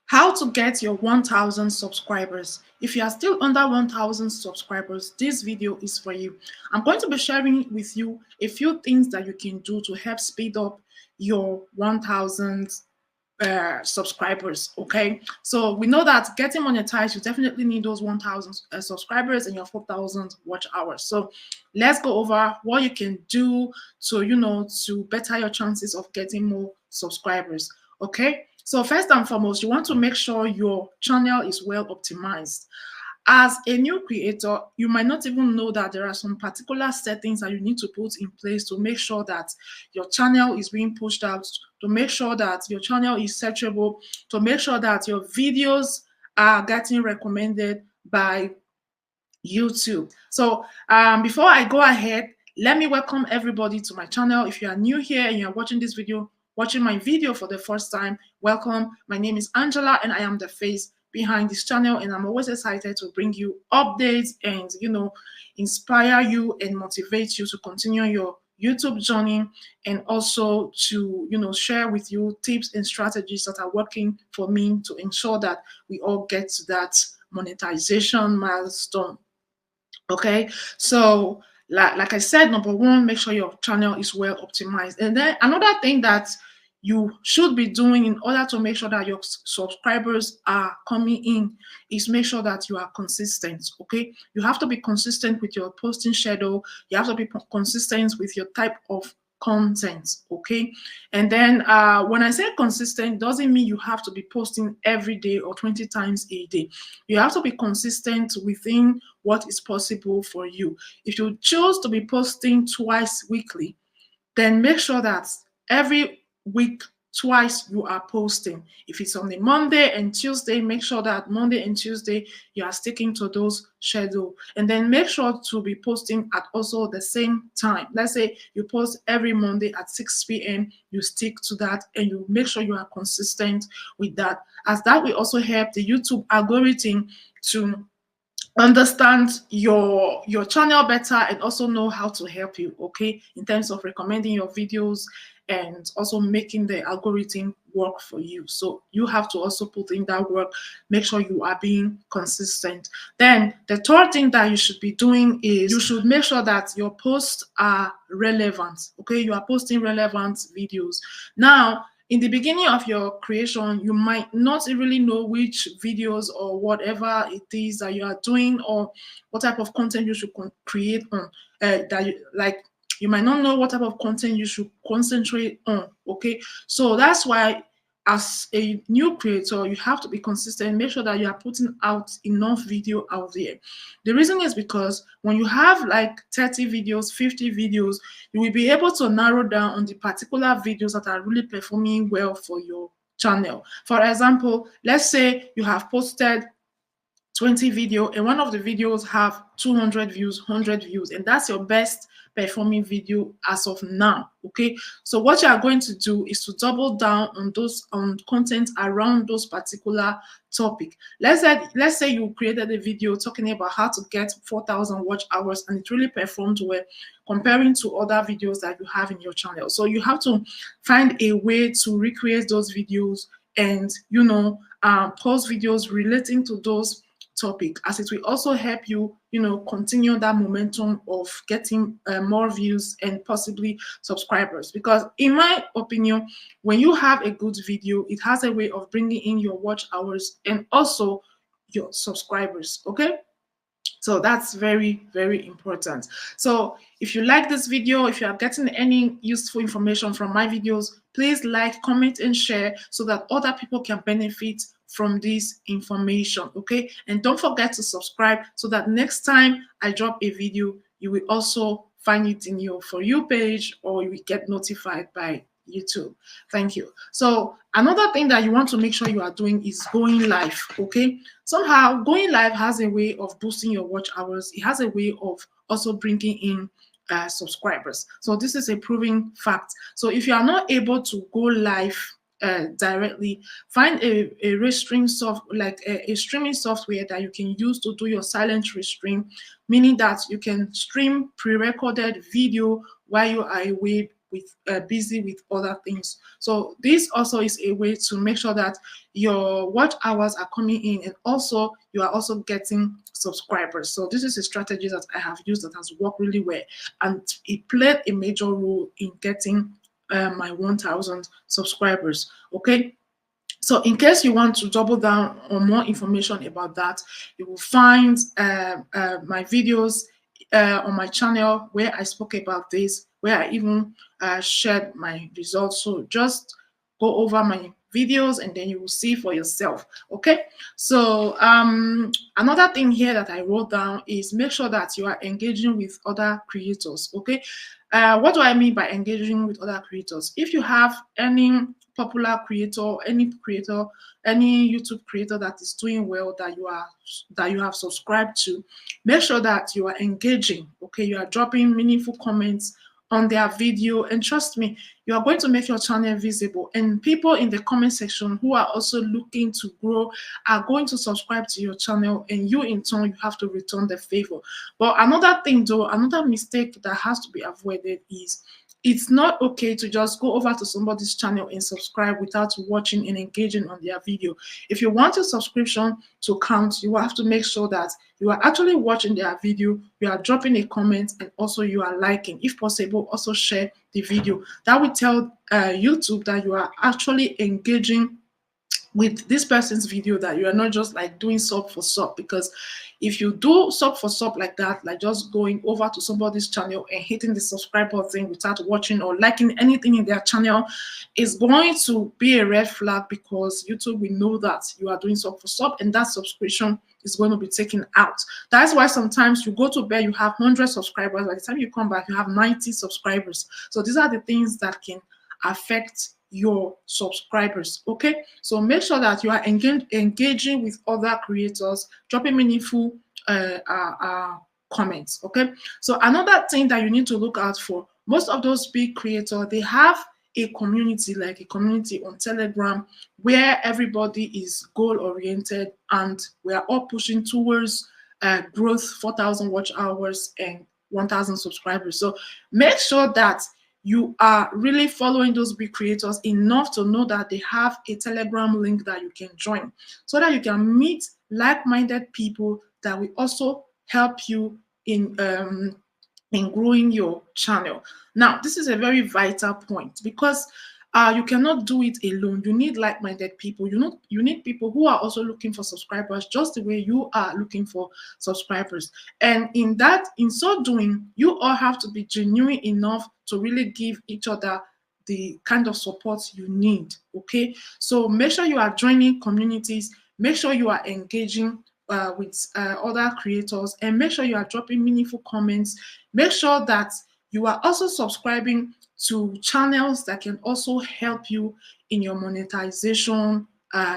How to get your 1000 subscribers. If you are still under 1000 subscribers, this video is for you. I'm going to be sharing with you a few things that you can do to help speed up your 1000 subscribers. Okay, so we know that getting monetized, you definitely need those 1000 subscribers and your 4000 watch hours. So let's go over what you can do to to better your chances of getting more subscribers. Okay, so first and foremost, you want to make sure your channel is well optimized. As a new creator, you might not even know that there are some particular settings that you need to put in place to make sure that your channel is being pushed out, to make sure that your channel is searchable, to make sure that your videos are getting recommended by YouTube. So before I go ahead, let me welcome everybody to my channel. If you are new here and you're watching this video, watching my video for the first time, welcome. My name is Angela and I am the face behind this channel, and I'm always excited to bring you updates and inspire you and motivate you to continue your YouTube journey, and also to share with you tips and strategies that are working for me to ensure that we all get to that monetization milestone. Okay, so like I said, number one, make sure your channel is well optimized. And then another thing that you should be doing in order to make sure that your subscribers are coming in is make sure that you are consistent. Okay, you have to be consistent with your posting schedule. You have to be consistent with your type of content. Okay, and then when I say consistent, doesn't mean you have to be posting every day or 20 times a day. You have to be consistent within what is possible for you. If you choose to be posting twice weekly, then make sure that every week, twice you are posting. If it's on a Monday and Tuesday, make sure that Monday and Tuesday you are sticking to those schedule. And then make sure to be posting at also the same time. Let's say you post every Monday at 6 p.m. You stick to that and you make sure you are consistent with that, as that will also help the YouTube algorithm to understand your channel better and also know how to help you, okay, in terms of recommending your videos and also making the algorithm work for you. So you have to also put in that work, make sure you are being consistent. Then the third thing that you should be doing is you should make sure that your posts are relevant. Okay, you are posting relevant videos. Now, in the beginning of your creation, you might not really know which videos or whatever it is that you are doing, or what type of content you should create on. You might not know what type of content you should concentrate on. Okay, so that's why, as a new creator, you have to be consistent. Make sure that you are putting out enough video out there. The reason is because when you have like 30 videos, 50 videos, you will be able to narrow down on the particular videos that are really performing well for your channel. For example, let's say you have posted 20 video and one of the videos have 200 views, 100 views, and that's your best performing video as of now. Okay, so what you are going to do is to double down on those content around those particular topic. Let's say you created a video talking about how to get 4000 watch hours and it really performed well comparing to other videos that you have in your channel. So you have to find a way to recreate those videos and post videos relating to those topic, as it will also help you continue that momentum of getting more views and possibly subscribers. Because in my opinion, when you have a good video, it has a way of bringing in your watch hours and also your subscribers. Okay, so that's very, very important. So if you like this video, if you are getting any useful information from my videos, please like, comment, and share so that other people can benefit from this information. Okay, and don't forget to subscribe so that next time I drop a video, you will also find it in your For You page, or you will get notified by YouTube. Thank you. So another thing that you want to make sure you are doing is going live. Okay, somehow going live has a way of boosting your watch hours. It has a way of also bringing in subscribers. So this is a proven fact. So if you are not able to go live directly, find a restream a streaming software that you can use to do your silent restream, meaning that you can stream pre-recorded video while you are away with busy with other things. So this also is a way to make sure that your watch hours are coming in, and also you are also getting subscribers. So this is a strategy that I have used that has worked really well, and it played a major role in getting my 1,000 subscribers. Okay. So in case you want to double down on more information about that, you will find my videos on my channel where I spoke about this, where I even shared my results. So just go over my videos and then you will see for yourself. Okay. So another thing here that I wrote down is make sure that you are engaging with other creators. Okay. What do I mean by engaging with other creators? If you have any popular creator, any YouTube creator that is doing well that you have subscribed to, make sure that you are engaging. Okay, you are dropping meaningful comments on their video, and trust me, you are going to make your channel visible, and people in the comment section who are also looking to grow are going to subscribe to your channel, and you in turn, you have to return the favor. But another thing though, another mistake that has to be avoided is it's not okay to just go over to somebody's channel and subscribe without watching and engaging on their video. If you want your subscription to count, you have to make sure that you are actually watching their video, you are dropping a comment, and also you are liking. If possible, also share the video. That will tell YouTube that you are actually engaging with this person's video, that you are not just like doing sub for sub. Because if you do sub for sub like that, like just going over to somebody's channel and hitting the subscribe button without watching or liking anything in their channel, is going to be a red flag, because YouTube will know that you are doing sub for sub, and that subscription is going to be taken out. That's why sometimes you go to bed, you have 100 subscribers, by the time you come back you have 90 subscribers. So these are the things that can affect your subscribers. Okay, so make sure that you are engaging with other creators, dropping meaningful comments. Okay, so another thing that you need to look out for, most of those big creators, they have a community, like a community on Telegram, where everybody is goal oriented and we are all pushing towards growth, 4,000 watch hours and 1,000 subscribers. So make sure that you are really following those big creators enough to know that they have a Telegram link that you can join, so that you can meet like-minded people that will also help you in growing your channel. Now, this is a very vital point, because you cannot do it alone. You need like-minded people. You need people who are also looking for subscribers, just the way you are looking for subscribers. And in so doing, you all have to be genuine enough to really give each other the kind of support you need. Okay, so make sure you are joining communities, make sure you are engaging with other creators, and make sure you are dropping meaningful comments. Make sure that you are also subscribing to channels that can also help you in your monetization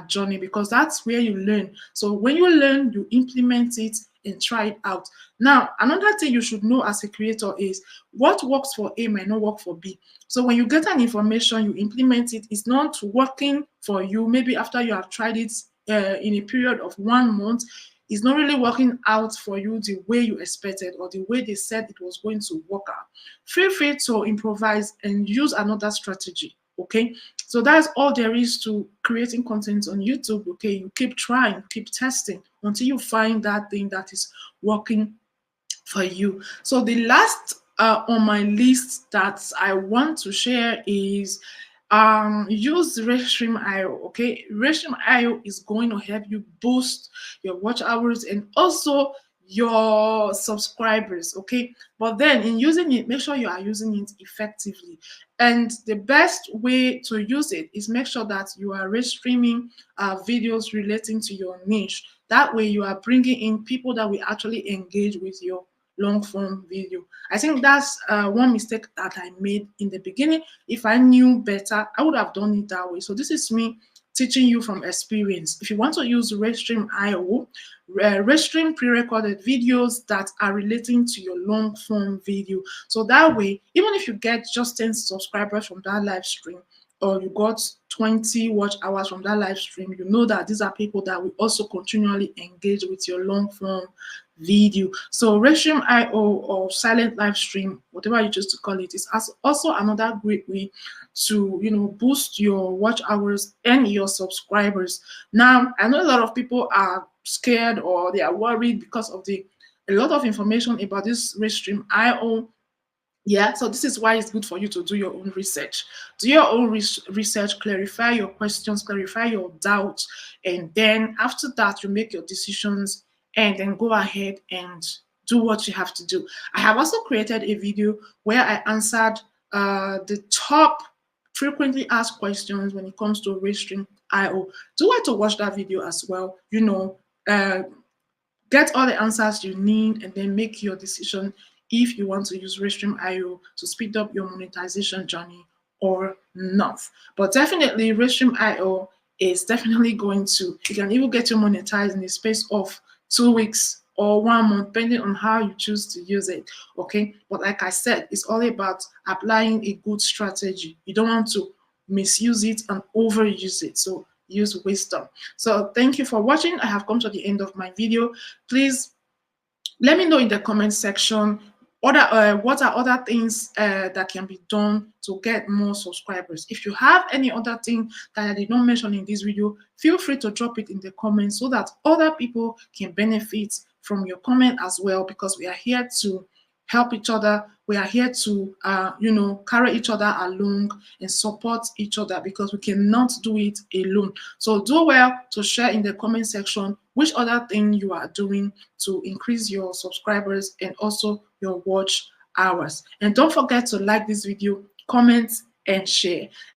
journey, because that's where you learn. So when you learn, you implement it and try it out. Now, another thing you should know as a creator is what works for A might not work for B. So when you get an information, you implement it. It's not working for you. Maybe after you have tried it in a period of 1 month, it's not really working out for you the way you expected or the way they said it was going to work out. Feel free to improvise and use another strategy. Okay, so that's all there is to creating content on YouTube. Okay, you keep trying, keep testing until you find that thing that is working for you. So the last on my list that I want to share is use Restream.io. Okay, Restream.io is going to help you boost your watch hours and also your subscribers. Okay, but then in using it, make sure you are using it effectively, and the best way to use it is make sure that you are restreaming videos relating to your niche. That way you are bringing in people that will actually engage with your long form video. I think that's one mistake that I made in the beginning. If I knew better, I would have done it that way. So this is me teaching you from experience. If you want to use Restream.io, Restream pre-recorded videos that are relating to your long form video. So that way, even if you get just 10 subscribers from that live stream, or you got 20 watch hours from that live stream, you know that these are people that will also continually engage with your long form video. So Restream IO or silent live stream, whatever you choose to call it, is also another great way to boost your watch hours and your subscribers. Now, I know a lot of people are scared or they are worried because of the a lot of information about this Restream IO. Yeah, so this is why it's good for you to do your own research. Do your own research, clarify your questions, clarify your doubts, and then after that, you make your decisions and then go ahead and do what you have to do. I have also created a video where I answered the top frequently asked questions when it comes to Restream IO. Do want to watch that video as well. Get all the answers you need and then make your decision if you want to use Restream IO to speed up your monetization journey or not. But definitely Restream IO is definitely going to, you can even get you monetized in the space of 2 weeks or 1 month, depending on how you choose to use it. Okay. But like I said, it's all about applying a good strategy. You don't want to misuse it and overuse it. So use wisdom. So thank you for watching. I have come to the end of my video. Please let me know in the comment section what are other things that can be done to get more subscribers. If you have any other thing that I did not mention in this video, feel free to drop it in the comments so that other people can benefit from your comment as well, because we are here to help each other. We are here to carry each other along and support each other, because we cannot do it alone. So do well to share in the comment section which other thing you are doing to increase your subscribers and also your watch hours. And don't forget to like this video, comment, and share.